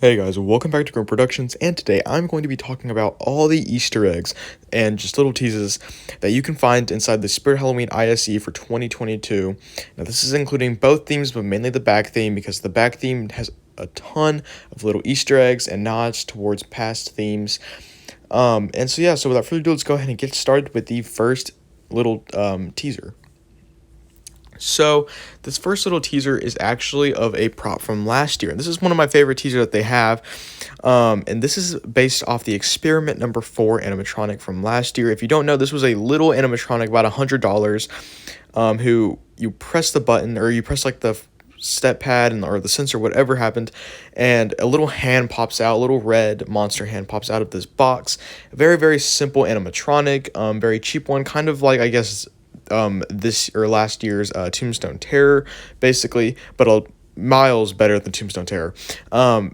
Hey guys, welcome back to Grown Productions, and today I'm going to be talking about all the Easter eggs and just little teases that you can find inside the Spirit Halloween ISE for 2022. Now this is including both themes, but mainly the back theme, because the back theme has a ton of little Easter eggs and nods towards past themes. So without further ado, let's go ahead and get started with the first little teaser. So this first little teaser is actually of a prop from last year. And this is one of my favorite teasers that they have. And this is based off the Experiment number 4 animatronic from last year. If you don't know, this was a little animatronic, about $100, who you press the button, or you press like the step pad or the sensor, whatever happened, and a little hand pops out, a little red monster hand pops out of this box. A very, very simple animatronic, very cheap one, kind of like, I guess, this or last year's Tombstone Terror, basically, but miles better than Tombstone Terror.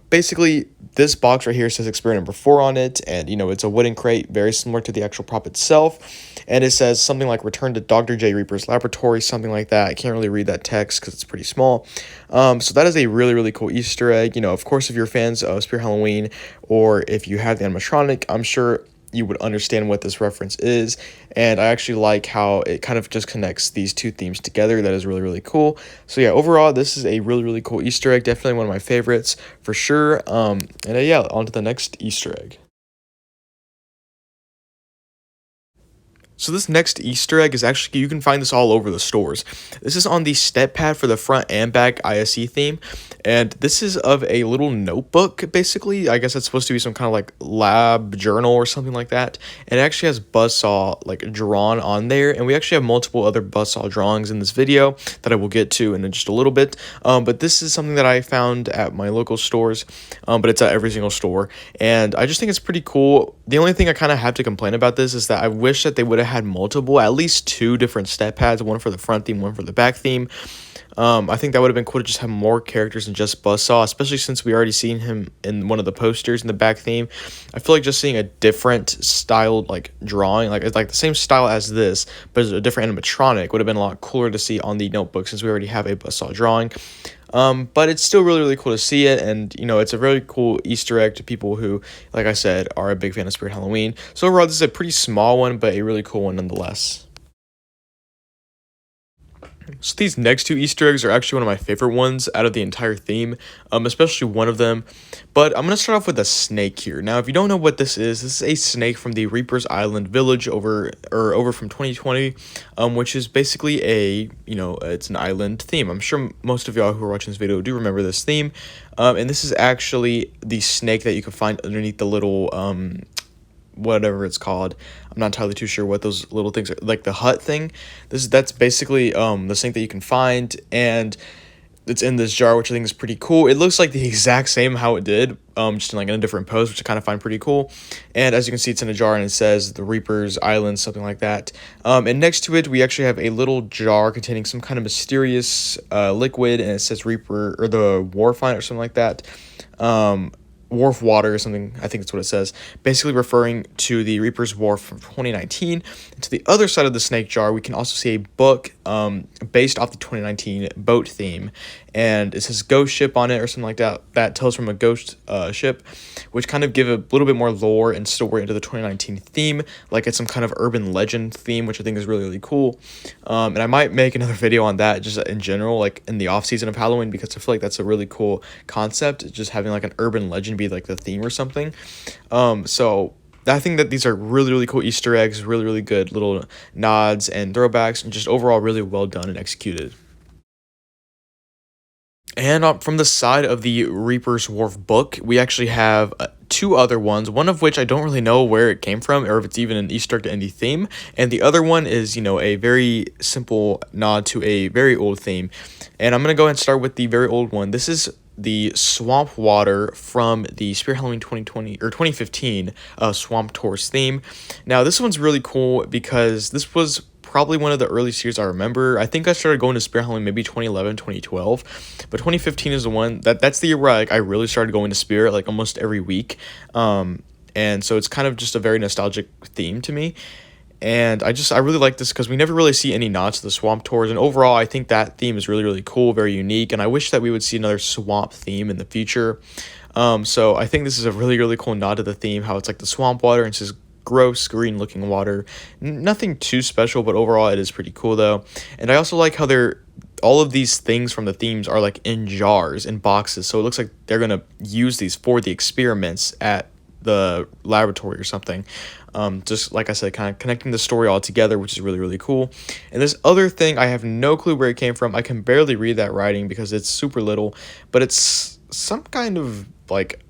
Basically, this box right here says Experiment number 4 on it, and it's a wooden crate, very similar to the actual prop itself, and it says something like "Return to Dr. J. Reaper's laboratory," something like that. I can't really read that text because it's pretty small. So that is a really, really cool Easter egg. Of course, if you're fans of Spirit Halloween, or if you have the animatronic, I'm sure you would understand what this reference is, and I actually like how it kind of just connects these two themes together. That is really, really cool. So yeah, overall, this is a really, really cool Easter egg, definitely one of my favorites for sure. Yeah, on to the next Easter egg. So this next Easter egg is actually, you can find this all over the stores. This is on the step pad for the front and back ISE theme, and this is of a little notebook, basically. I guess it's supposed to be some kind of like lab journal or something like that, and it actually has Buzzsaw like drawn on there, and we actually have multiple other Buzzsaw drawings in this video that I will get to in just a little bit. But this is something that I found at my local stores, but it's at every single store, and I just think it's pretty cool. The only thing I kind of have to complain about this is that I wish that they would have had multiple, at least 2 different step pads, one for the front theme, one for the back theme. I think that would have been cool to just have more characters than just Buzzsaw, especially since we already seen him in one of the posters in the back theme. I feel like just seeing a different styled like drawing, like it's like the same style as this, but it's a different animatronic, would have been a lot cooler to see on the notebook since we already have a Buzzsaw drawing. But it's still really, really cool to see it, and it's a really cool Easter egg to people who, like I said, are a big fan of Spirit Halloween. So overall, this is a pretty small one, but a really cool one nonetheless. So these next 2 Easter eggs are actually one of my favorite ones out of the entire theme, especially one of them. But I'm going to start off with a snake here. Now, if you don't know what this is a snake from the Reaper's Island Village over from 2020, which is basically it's an island theme. I'm sure most of y'all who are watching this video do remember this theme. And this is actually the snake that you can find underneath the little whatever it's called. I'm not entirely too sure what those little things are, like the hut thing. That's basically the snake that you can find, and it's in this jar, which I think is pretty cool. It looks like the exact same how it did, just in like in a different pose, which I kind of find pretty cool. And as you can see, it's in a jar, and it says the Reaper's Island, something like that. And next to it, we actually have a little jar containing some kind of mysterious liquid, and it says Reaper, or the Warfind, or something like that. Wharf water or something, I think that's what it says, basically referring to the Reaper's Wharf from 2019. And to the other side of the snake jar, we can also see a book based off the 2019 boat theme, and it says Ghost Ship on it or something like that. That tells from a ghost ship, which kind of give a little bit more lore and story into the 2019 theme, like it's some kind of urban legend theme, which I think is really, really cool. And I might make another video on that just in general, like in the off season of Halloween, because I feel like that's a really cool concept, just having like an urban legend be like the theme or something. So I think that these are really, really cool Easter eggs, really, really good little nods and throwbacks, and just overall really well done and executed. And from the side of the Reaper's Wharf book, we actually have 2 other ones, one of which I don't really know where it came from, or if it's even an Easter egg to any theme, and the other one is, a very simple nod to a very old theme. And I'm going to go ahead and start with the very old one. This is the swamp water from the Spirit Halloween 2020 or 2015 Swamp Tours theme. Now, this one's really cool because this was probably one of the earliest years I remember. I think I started going to Spirit Halloween maybe 2011, 2012, but 2015 is the one that's the year where I really started going to Spirit like almost every week. And so it's kind of just a very nostalgic theme to me. And I really like this because we never really see any nods to the swamp tours, and overall I think that theme is really, really cool, very unique, and I wish that we would see another swamp theme in the future. So I think this is a really, really cool nod to the theme, how it's like the swamp water and it's just gross green looking water. Nothing too special, but overall it is pretty cool though. And I also like how all of these things from the themes are like in jars, in boxes, so it looks like they're gonna use these for the experiments at the laboratory or something. Just like I said, kind of connecting the story all together, which is really, really cool. And this other thing, I have no clue where it came from. I can barely read that writing because it's super little, but it's some kind of like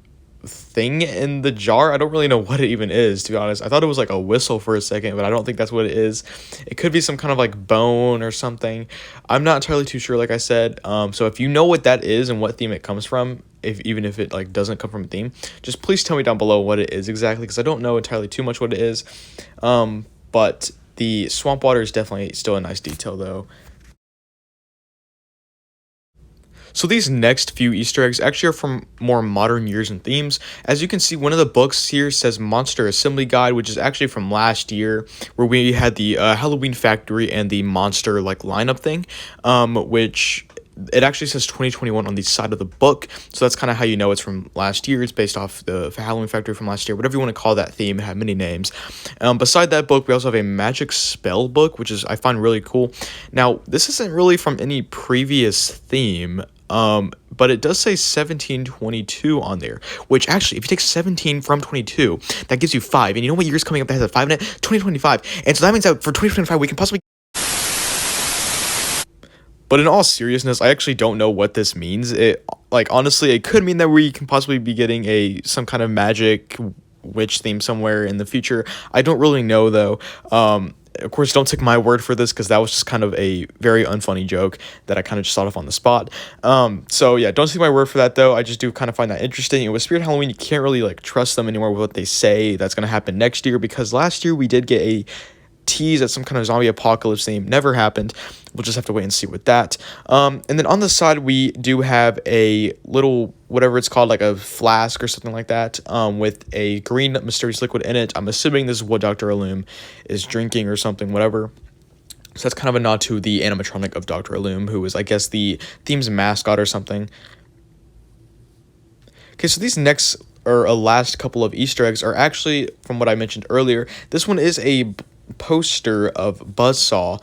thing in the jar. I don't really know what it even is, to be honest. I thought it was like a whistle for a second, but I don't think that's what it is. It could be some kind of like bone or something. I'm not entirely too sure, like I said. So if you know what that is and what theme it comes from, even if it like doesn't come from a theme, just please tell me down below what it is exactly, because I don't know entirely too much what it is. But the swamp water is definitely still a nice detail though. So these next few Easter eggs actually are from more modern years and themes. As you can see, one of the books here says Monster Assembly Guide, which is actually from last year, where we had the Halloween Factory and the monster like lineup thing, which it actually says 2021 on the side of the book, so that's kind of how you know it's from last year. It's based off the Halloween Factory from last year, whatever you want to call that theme. It had many names. Beside that book, we also have a magic spell book, which is I find really cool. Now, this isn't really from any previous theme, but it does say 1722 on there, which actually, if you take 17 from 22, that gives you 5. And you know what year's coming up that has a 5 in it? 2025. And so that means that for 2025, we can possibly... But in all seriousness, I actually don't know what this means. Honestly, it could mean that we can possibly be getting some kind of magic witch theme somewhere in the future. I don't really know, though. Of course, don't take my word for this, because that was just kind of a very unfunny joke that I kind of just thought of on the spot. So yeah, don't take my word for that, though. I just do kind of find that interesting. And with Spirit Halloween, you can't really like trust them anymore with what they say that's going to happen next year, because last year we did get a tease at some kind of zombie apocalypse theme. Never happened. We'll just have to wait and see with that. And then on the side, we do have a little, whatever it's called, like a flask or something like that, with a green mysterious liquid in it. I'm assuming this is what Dr. Illume is drinking or something, whatever. So that's kind of a nod to the animatronic of Dr. Illume, who is, I guess, the theme's mascot or something. Okay, so these next, or a last couple of Easter eggs are actually from what I mentioned earlier. This one is a poster of Buzzsaw.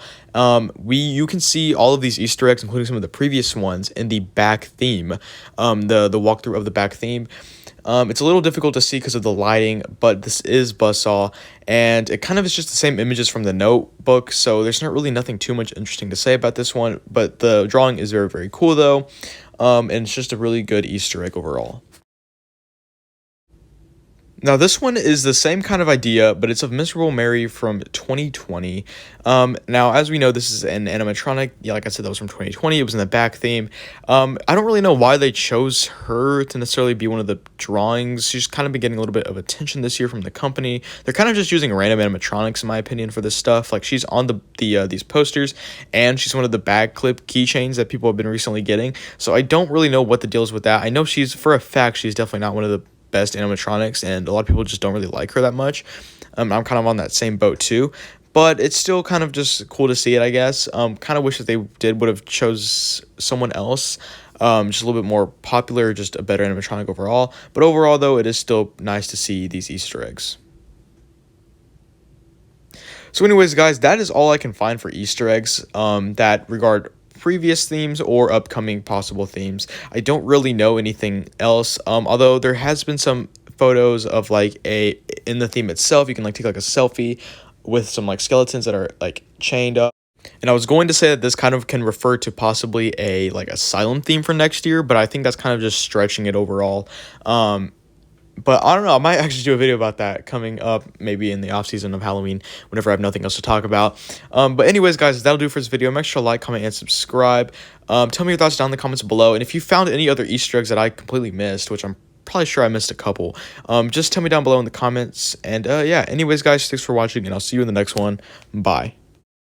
You can see all of these Easter eggs, including some of the previous ones, in the back theme, the walkthrough of the back theme. It's a little difficult to see because of the lighting, but this is Buzzsaw, and it kind of is just the same images from the notebook, so there's not really nothing too much interesting to say about this one, but the drawing is very, very cool though, and it's just a really good Easter egg overall. Now, this one is the same kind of idea, but it's of Miserable Mary from 2020. Now, as we know, this is an animatronic. Yeah, like I said, that was from 2020. It was in the back theme. I don't really know why they chose her to necessarily be one of the drawings. She's kind of been getting a little bit of attention this year from the company. They're kind of just using random animatronics, in my opinion, for this stuff. Like, she's on these posters, and she's one of the bag clip keychains that people have been recently getting. So I don't really know what the deal is with that. I know for a fact, she's definitely not one of the best animatronics, and a lot of people just don't really like her that much. I'm kind of on that same boat too, but it's still kind of just cool to see it, I guess. Kind of wish that they would have chose someone else, just a little bit more popular, just a better animatronic overall. But overall, though, it is still nice to see these Easter eggs. So anyways, guys, that is all I can find for Easter eggs that regard previous themes or upcoming possible themes. I don't really know anything else, although there has been some photos of like in the theme itself. You can like take like a selfie with some like skeletons that are like chained up. And I was going to say that this kind of can refer to possibly a like asylum theme for next year, but I think that's kind of just stretching it overall. But I don't know, I might actually do a video about that coming up maybe in the off season of Halloween whenever I have nothing else to talk about. But anyways, guys, that'll do for this video. Make sure to like, comment, and subscribe. Tell me your thoughts down in the comments below. And if you found any other Easter eggs that I completely missed, which I'm probably sure I missed a couple, just tell me down below in the comments. And yeah, anyways, guys, thanks for watching, and I'll see you in the next one. Bye.